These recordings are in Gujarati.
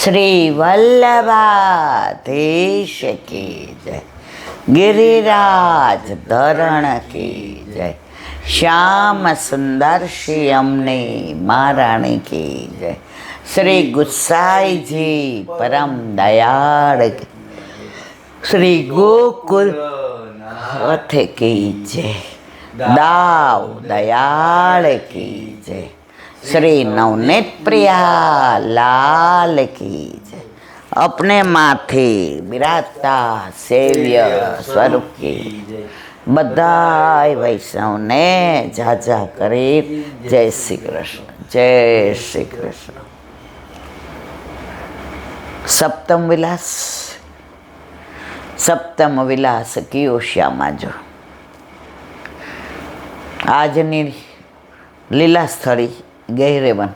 શ્રી વલ્લભાધીશ કી જય, ગિરિરાજ ધરણ કી જય, શ્યામ સુંદર શ્રી અમને મહારાણી કી જય, શ્રી ગુસાઈજી પરમ દયાળ શ્રી ગોકુલ રથ કી જય, દાવ દયાળ કી જય, श्री नवनीत प्रिया लाल की जय, अपने माथे बिराजता सेव्य स्वरूप की बधाई वैष्णव ने जाजा करे जय श्री कृष्ण, जय श्री कृष्ण। सप्तम विलास, सप्तम विलास कियो श्यामा जो આજની લીલા સ્થળી ગહેરેવન,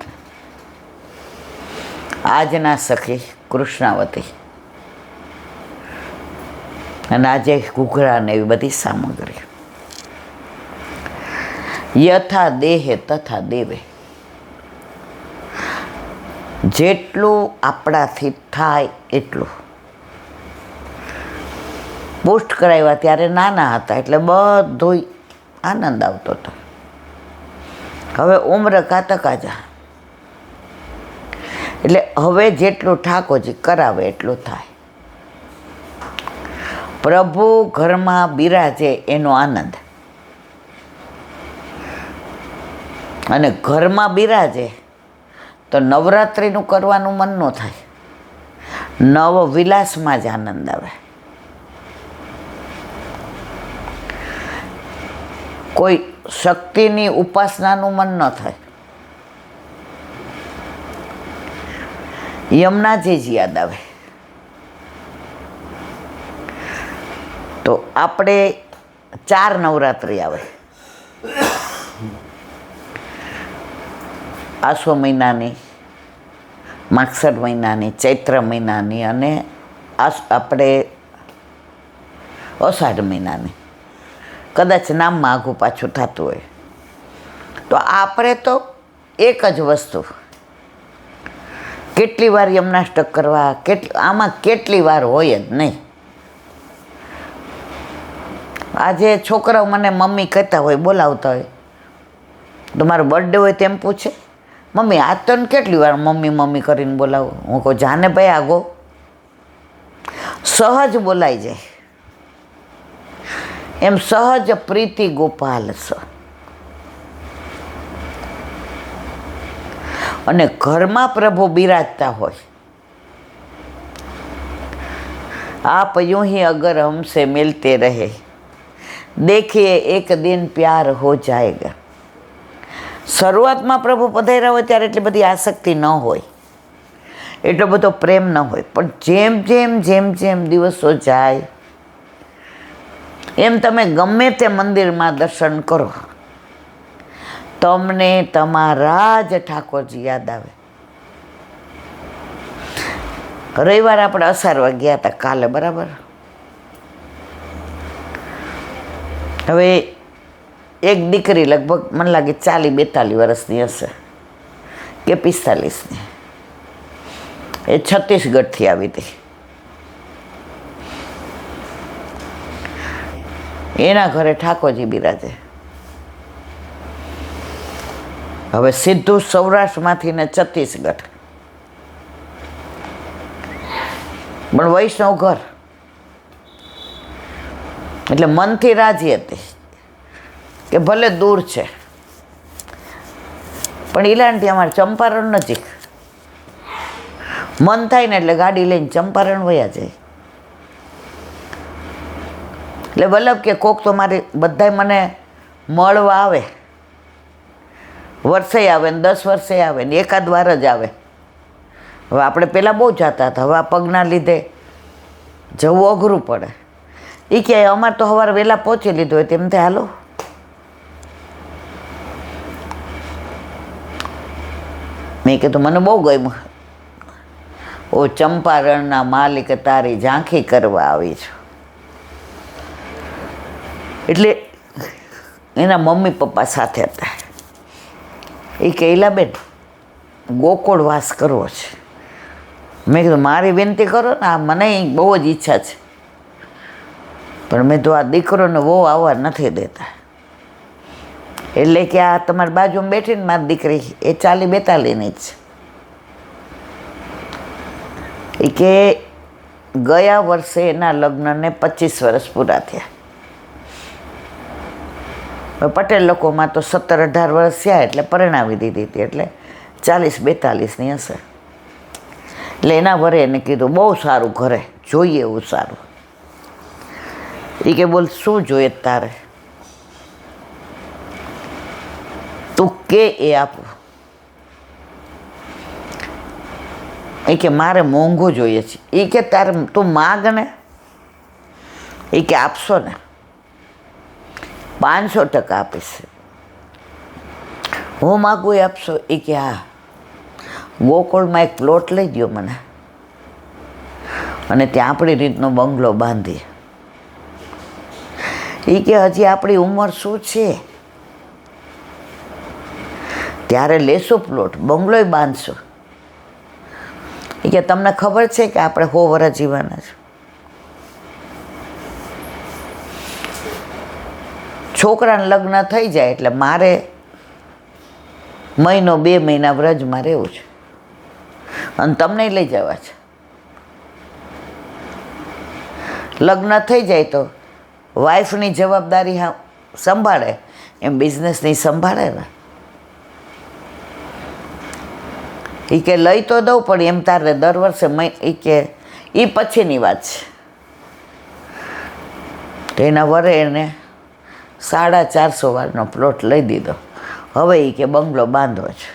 આજના સખી કૃષ્ણાવતી, અને આજે ઘૂઘરા ને એવી બધી સામગ્રી. યથા દેહે તથા દેવે, જેટલું આપણાથી થાય એટલું. પોસ્ટ કરાવ્યા ત્યારે નાના હતા એટલે બધું આનંદ આવતો હતો. હવે ઉમ્ર કાતક આજા એટલે હવે જેટલું ઠાકોરજી કરાવે એટલું થાય. પ્રભુ ઘરમાં બિરાજે એનો આનંદ, અને ઘરમાં બિરાજે તો નવરાત્રિનું કરવાનું મન ન થાય, નવ વિલાસમાં જ આનંદ આવે. કોઈ શક્તિની ઉપાસનાનું મન ન થાય. યમુનાજી જ યાદ આવે. તો આપણે 4 નવરાત્રિ આવે, આસો મહિનાની, માગસર મહિનાની, ચૈત્ર મહિનાની અને આપણે અષાઢ મહિનાની. કદાચ નામમાં આઘું પાછું થતું હોય તો આપણે તો એક જ વસ્તુ કેટલી વાર યમનાષ્ટક કરવા, આમાં કેટલી વાર હોય જ નહીં. આજે છોકરાઓ મને મમ્મી કહેતા હોય, બોલાવતા હોય, તમારો બર્થડે હોય તેમ પૂછે, મમ્મી આ તને કેટલી વાર મમ્મી મમ્મી કરીને બોલાવો. હું કહું જાને ભાઈ આગો, સહજ બોલાઈ જાય એમ સહજ પ્રીતિ ગોપાલ સ. અને ઘરમાં પ્રભુ બિરાજતા હોય. આપ यूं ही अगर हमसे मिलते रहे देखिए एक दिन प्यार हो जाएगा. શરૂઆતમાં પ્રભુ પધાર્યા હોય ત્યારે એટલી બધી આસક્તિ ન હોય, એટલો બધો પ્રેમ ન હોય, પણ જેમ જેમ જેમ જેમ દિવસો જાય એમ તમે ગમે તે મંદિરમાં દર્શન કરો, તમને તમારા જ ઠાકોરજી યાદ આવે. રવિવાર આપણે અસારવા ગયા હતા કાલે, બરાબર. હવે એક દીકરી લગભગ મને લાગે 40-42 વર્ષની હશે કે 45ની, એ છત્તીસગઢથી આવી હતી. એના ઘરે ઠાકોરજી બિરાજે. હવે સીધું સૌરાષ્ટ્રમાંથી ને છત્તીસગઢ, પણ વૈષ્ણવ ઘર એટલે મનથી રાજી હતી કે ભલે દૂર છે પણ ઈલાનથી અમારે ચંપારણ નજીક, મન થાય ને એટલે ગાડી લઈને ચંપારણ વયા જાય. એટલે વલ્લભ કે કોક તો મારી બધાય મને મળવા આવે, વર્ષે આવે ને 10 વર્ષે આવે ને એકાદ વાર જ આવે. હવે આપણે પહેલાં બહુ જતા હતા, હવે આ પગના લીધે જવું અઘરું પડે. એ કહે અમારે તો સવારે વહેલા પહોંચી લીધું હોય તેમ તે હાલો. મેં કીધું મને બહુ ગમ્યું. ઓ ચંપારણના માલિક તારી ઝાંખી કરવા આવી છું. એટલે એના મમ્મી પપ્પા સાથે હતા. એ કે ઈલાબેન ગોકુળ વાસ કરવો છે, મેં કીધું મારી વિનંતી કરો ને, આ મને બહુ જ ઈચ્છા છે, પણ મેં તો આ દીકરોને બહુ આવવા નથી દેતા. એટલે કે આ તમારી બાજુમાં બેઠીને મારી દીકરી એ 40-42ની જ છે. એ કે ગયા વર્ષે એના લગ્નને 25 વર્ષ પૂરા થયા. પટેલ લોકોમાં તો 17-18 વર્ષ થયા એટલે પરણાવી દીધી હતી, એટલે 40-42ની હશે. એટલે એના વરે એને કીધું બહુ સારું ઘરે જોઈએ એવું સારું. એ કે બોલ શું જોઈએ તારે, તું કે એ આપું. એ કે મારે મોંઘું જોઈએ છે. એ કે તારે તું માગ ને, એ કે આપશો ને 500% આપીશ. હું માગું એ આપશો? એ કે હા, ગોકુળમાં એક પ્લોટ લઈ દો મને, અને ત્યાં આપણી રીતનો બંગલો બાંધીએ. એ કે હજી આપણી ઉંમર શું છે, ત્યારે લેશું પ્લોટ, બંગલોય બાંધશું. એ કે તમને ખબર છે કે આપણે 100 વર્ષ જીવવાના છે. છોકરાને લગ્ન થઈ જાય એટલે મારે 1-2 મહિના વ્રજમાં રહેવું છે, અને તમને લઈ જવા છે. લગ્ન થઈ જાય તો વાઈફની જવાબદારી સંભાળે એમ બિઝનેસની સંભાળે ને. એ કે લઈ તો દઉં, પણ એમ તારે દર વર્ષે એ કે એ પછીની વાત છે. એના વરે એને 450 વારનો પ્લોટ લઈ દીધો. હવે એ કે બંગલો બાંધવો છે.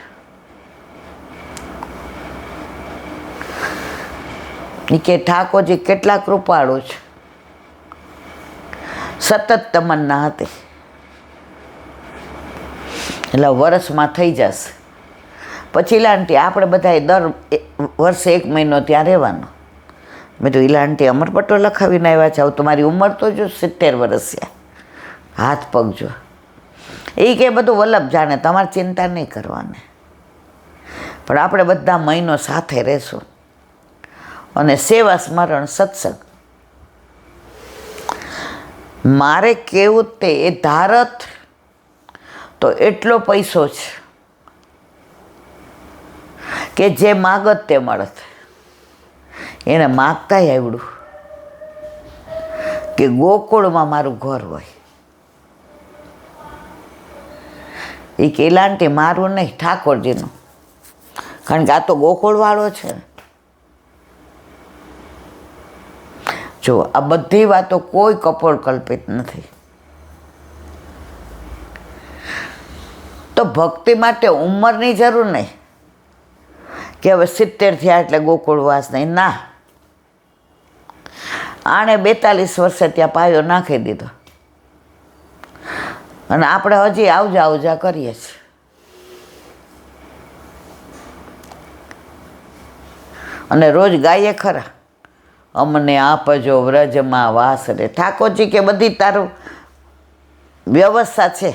એ કે ઠાકોરજી કેટલા કૃપાળુ છે, સતત તમન્ના હતી, એટલે વર્ષમાં થઈ જશે. પછી ઈલાંટી આપણે બધાએ દર વર્ષે 1 મહિનો ત્યાં રહેવાનો. મેં તો ઈલાંટી અમરપટ્ટો લખાવીને આવ્યા છે, તમારી ઉંમર તો જો 70 વર્ષ છે, હાથ પગ જો. એ કે બધું વલ્લભ જાણે, તમારે ચિંતા નહીં કરવાની, પણ આપણે બધા મહિનો સાથે રહેશું, અને સેવા સ્મરણ સત્સંગ. મારે કેવું તે એ ધારત તો એટલો પૈસો છે કે જે માગત તે મળત. એને માગતા આવડું કે ગોકુળમાં મારું ઘર હોય. એ કેલાંટી મારું નહીં, ઠાકોરજીનું, કારણ કે આ તો ગોકુળવાળો છે ને. જો આ બધી વાતો કોઈ કપોળ કલ્પિત નથી. તો ભક્તિ માટે ઉંમરની જરૂર નહીં કે હવે 70 થયા એટલે ગોકુળવાસ નહીં. ના, આણે 42 વર્ષે ત્યાં પાયો નાખી દીધો, અને આપણે હજી આવજા આવજા કરીએ છીએ. અને રોજ ગાઈએ ખરા, અમને આપજો વ્રજમાં વાસ રે. ઠાકોરજી કે બધી તારું વ્યવસ્થા છે.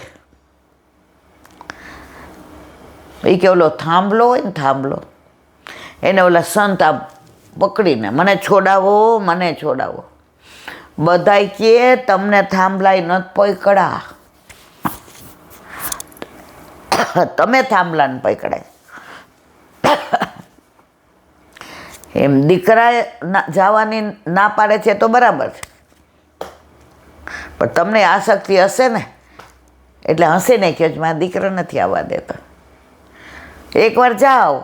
એ કે ઓલો થાંભલો હોય ને, થાંભલો, એને ઓલા સંત આ પકડીને મને છોડાવો, મને છોડાવો. બધાય કે તમને થાંભલાય નથી પકડા, તમે થાંભલાને પકડાય. એમ દીકરા જવાની ના પાડે છે તો બરાબર છે, પણ તમને આસક્તિ હશે ને એટલે હશે નહીં કે મારા દીકરા નથી આવવા દેતો. એકવાર જાઓ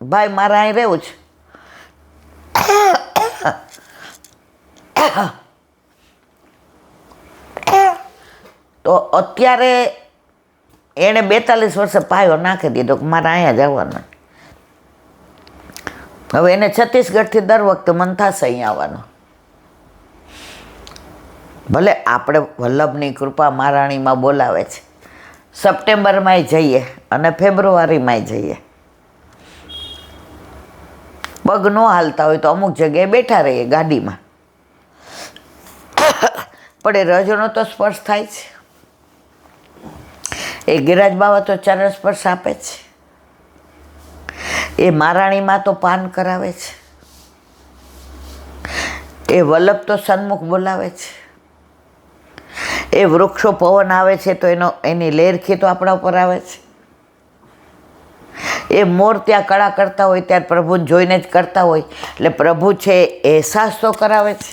ભાઈ, મારે અહીં રહેવું છે, તો અત્યારે એણે 42 વર્ષે પાયો નાખી દીધો કે મારે અહીંયા જવાનું. હવે એને છત્તીસગઢથી દર વખતે મન થશે અહીંયા આવવાનું. ભલે આપણે વલ્લભની કૃપા મહારાણીમાં બોલાવે છે, સપ્ટેમ્બરમાંય જઈએ અને ફેબ્રુઆરીમાંય જઈએ. પગ ન હાલતા હોય તો અમુક જગ્યાએ બેઠા રહીએ ગાડીમાં, પણ એ રજનો તો સ્પર્શ થાય છે. એ ગિરાજ બાવા તો ચરણ સ્પર્શ આપે છે, એ મહારાણીમાં તો પાન કરાવે છે. એ વલ્લભ તો સન્મુખ બોલાવે છે. એ વૃક્ષો પવન આવે છે તો એની લહેરખી તો આપણા ઉપર આવે છે. એ મોર ત્યાં કળા કરતા હોય ત્યારે પ્રભુને જોઈને જ કરતા હોય એટલે પ્રભુ છે એ અહેસાસ તો કરાવે છે.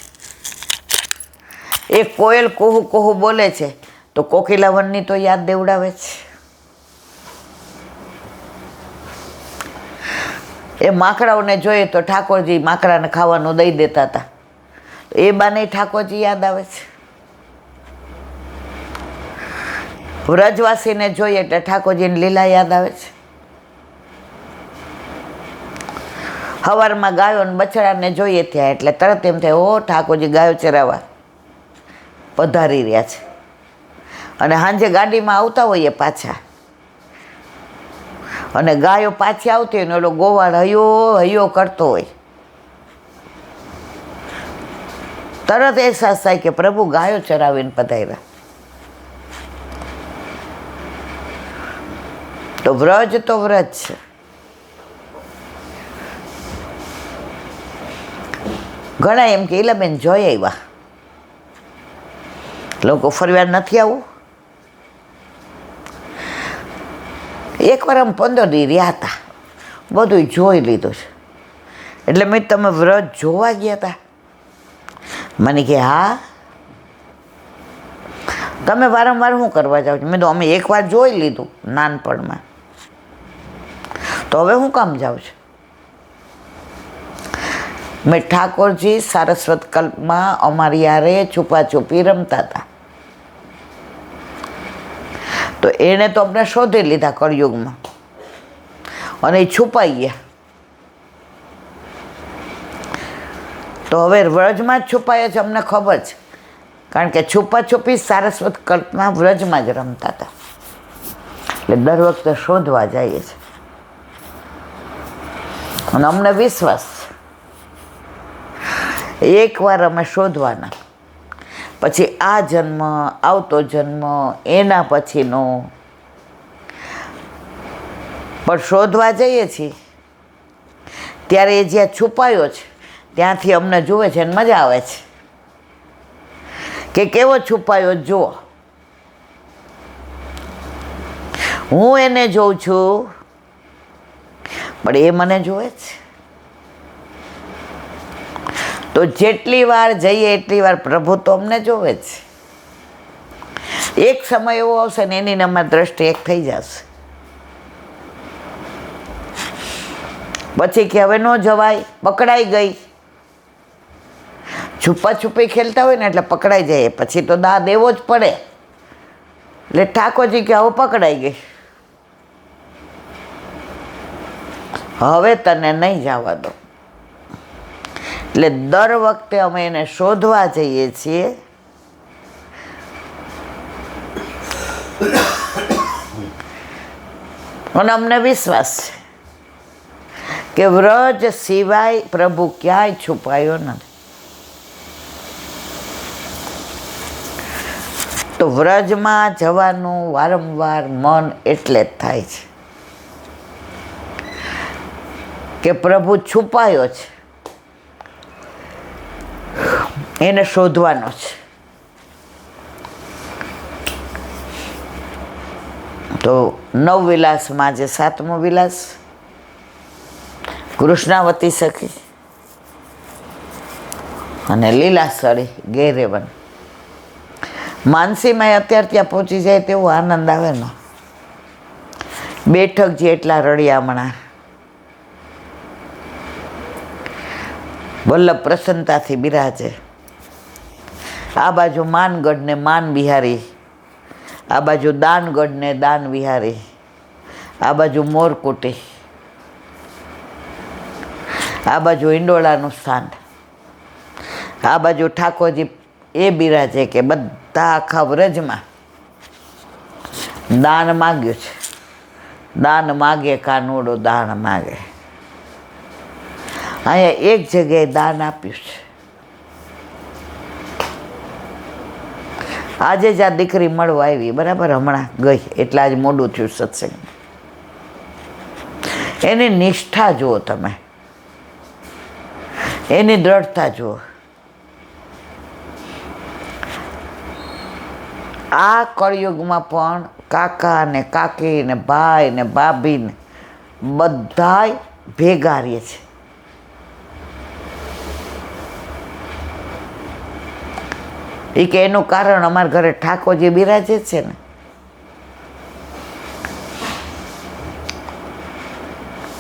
એ કોયલ કોહુ કોહુ બોલે છે તો કોકિલાવનની તો યાદ દેવડાવે છે. એ માકડાઓને જોઈએ તો ઠાકોરજી માકડાને ખાવાનું દઈ દેતા હતા તો એ બાને ઠાકોરજી યાદ આવે છે. વ્રજવાસીને જોઈએ એટલે ઠાકોરજીની લીલા યાદ આવે છે. સવારમાં ગાયો અને બછડાને જોઈએ ત્યાં એટલે તરત એમ થાય ઓ ઠાકોરજી ગાયો ચરાવવા પધારી રહ્યા છે. અને સાંજે ગાડીમાં આવતા હોઈએ પાછા અને ગાયો પાછી આવતી હોય ને ઓલો ગોવાળ હૈયો હૈયો કરતો હોય તરત અહેસાસ થાય કે પ્રભુ ગાયો ચરાવીને પધાર્યા. તો વ્રજ છે. ઘણા એમ કે ઈલાબેન જોઈ આવ્યા લોકો ફરવા નથી આવું. એકવાર આમ 15 દી રહ્યા હતા બધું જોઈ લીધું છે એટલે મેં તમે વ્રત જોવા ગયા હતા મને કે હા તમે વારંવાર શું કરવા જાઓ છો. મેં તો અમે એકવાર જોઈ લીધું નાનપણમાં તો હવે હું કામ જાઉં છું. મેં ઠાકોરજી સારસ્વત કલ્પમાં અમારી યારે છુપાછુપી રમતા હતા તો એણે તો અમને શોધી લીધા કળયુગમાં અને એ છુપાઈ ગયા. તો હવે વ્રજમાં જ છુપાયા છે અમને ખબર છે કારણ કે છુપાછુપી સારસ્વત કલ્પમાં વ્રજમાં જ રમતા હતા એટલે દર વખતે શોધવા જઈએ છે અને અમને વિશ્વાસ છે એકવાર અમે શોધવાના પછી આ જન્મ આવતો જન્મ એના પછીનો પણ શોધવા જઈએ છીએ ત્યારે એ જ્યાં છુપાયો છે ત્યાંથી અમને જુએ છે અને મજા આવે છે કે કેવો છુપાયો જુઓ. હું એને જોઉં છું પણ એ મને જુએ છે. તો જેટલી વાર જઈએ એટલી વાર પ્રભુ તો અમને જોવે છે. એક સમય એવો આવશે ને એની અમારી દ્રષ્ટિ એક થઈ જશે પછી કે હવે ન જવાય પકડાઈ ગઈ. છુપાછુપી ખેલતા હોય ને એટલે પકડાઈ જાય પછી તો દા દેવો જ પડે એટલે ઠાકોરજી કે હવે પકડાઈ ગઈ હવે તને નહીં જવા દો. એટલે દર વખતે અમે એને શોધવા જઈએ છીએ અને અમને વિશ્વાસ છે કે વ્રજ સિવાય પ્રભુ ક્યાંય છુપાયો નથી. તો વ્રજમાં જવાનું વારંવાર મન એટલે જ થાય છે કે પ્રભુ છુપાયો છે એને શોધવાનો છે. તો નવવિલાસમાં જે 7મો વિલાસ કૃષ્ણાવતી સખી અને લીલાસળી ગેરેવન માનસીમાં અત્યારે ત્યાં પહોંચી જાય તેવો આનંદ આવે ને. બેઠકજી એટલા રળિયામણા વલ્લભ પ્રસન્નતાથી બિરાજે. આ બાજુ માનગઢ ને માન બિહારી, આ બાજુ દાનગઢ ને દાન વિહારી, આ બાજુ મોરકુટી, આ બાજુ હિંડોળાનું સ્થાન, આ બાજુ ઠાકોરજી એ બિરાજે કે બધા આખા વ્રજમાં દાન માગ્યું છે. દાન માગે કાનુડો દાન માગે. અહીંયા એક જગ્યાએ દાન આપ્યું છે. આજે જ આ દીકરી મળવા આવી બરાબર હમણાં ગઈ એટલે આજ મોડું થયું સત્સંગ. એની નિષ્ઠા જુઓ તમે, એની દ્રઢતા જુઓ. આ કળિયુગમાં પણ કાકા ને કાકી ને ભાઈ ને ભાભી ને બધાય ભેગા રહે છે. એ કે એનું કારણ અમારા ઘરે ઠાકોરજી બિરાજે છે ને.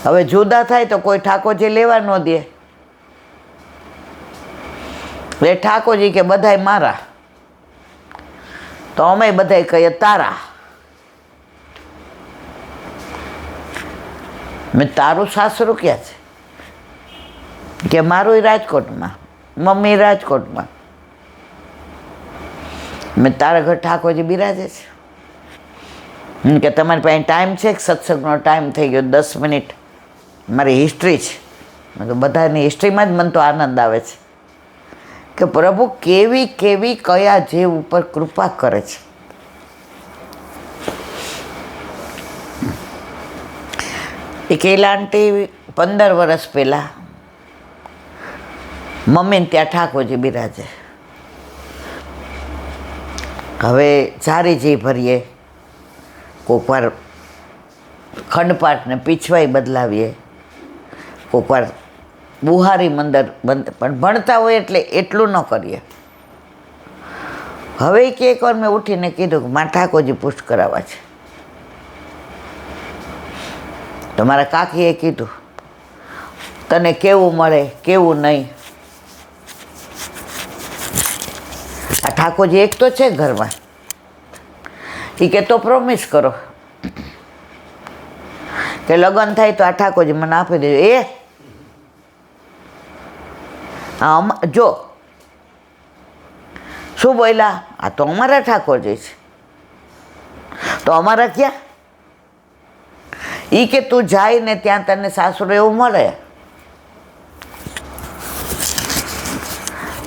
હવે જુદા થાય તો કોઈ ઠાકોરજી લેવા ન દે. એટલે ઠાકોરજી કે બધાય મારા, તો અમે બધાય કહીએ તારા. મેં તારું સાસરું ક્યાં છે? કે મારું રાજકોટમાં, મમ્મી રાજકોટમાં. મેં તારા ઘર ઠાકોરજી બિરાજે છે કે તમારી પાસે ટાઈમ છે? સત્સંગનો ટાઈમ થઈ ગયો 10 મિનિટ, મારી હિસ્ટ્રી છે. મેં તો બધાની હિસ્ટ્રીમાં જ મને તો આનંદ આવે છે કે પ્રભુ કેવી કેવી કયા જીવ ઉપર કૃપા કરે છે. એક એલા આંટી 15 વર્ષ પહેલાં મમ્મીને ત્યાં ઠાકોરજી બિરાજે. હવે ચારીજી ભરીએ, કોઈક વાર ખંડપાઠને પીછવાઈ બદલાવીએ, કોઈક વાર બુહારી મંદર પણ ભણતા હોય એટલે એટલું ન કરીએ. હવે કે એકવાર મેં ઉઠીને કીધું કે મારે ઠાકોરજી પુષ્ટ કરાવવા છે. તો મારા કાકીએ કીધું તને કેવું મળે કેવું નહીં. આ ઠાકોરજી એક તો છે ઘરમાં. એ કે તો પ્રોમિસ કરો કે લગ્ન થાય તો આ ઠાકોરજી મને આપી દેજો. જો શું બોલ્યા? આ તો અમારા ઠાકોરજી છે. તો અમારા ક્યાં? એ કે તું જાય ને ત્યાં તને સાસુ એવું મળે.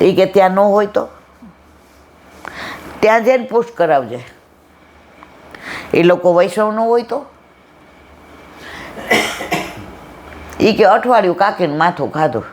એ કે ત્યાં ન હોય તો ત્યાં જઈને પુષ્ટ કરાવજે. એ લોકો વૈષ્ણવ ન હોય તો? એ કે અઠવાડિયું કાકીને માથું ખાધું.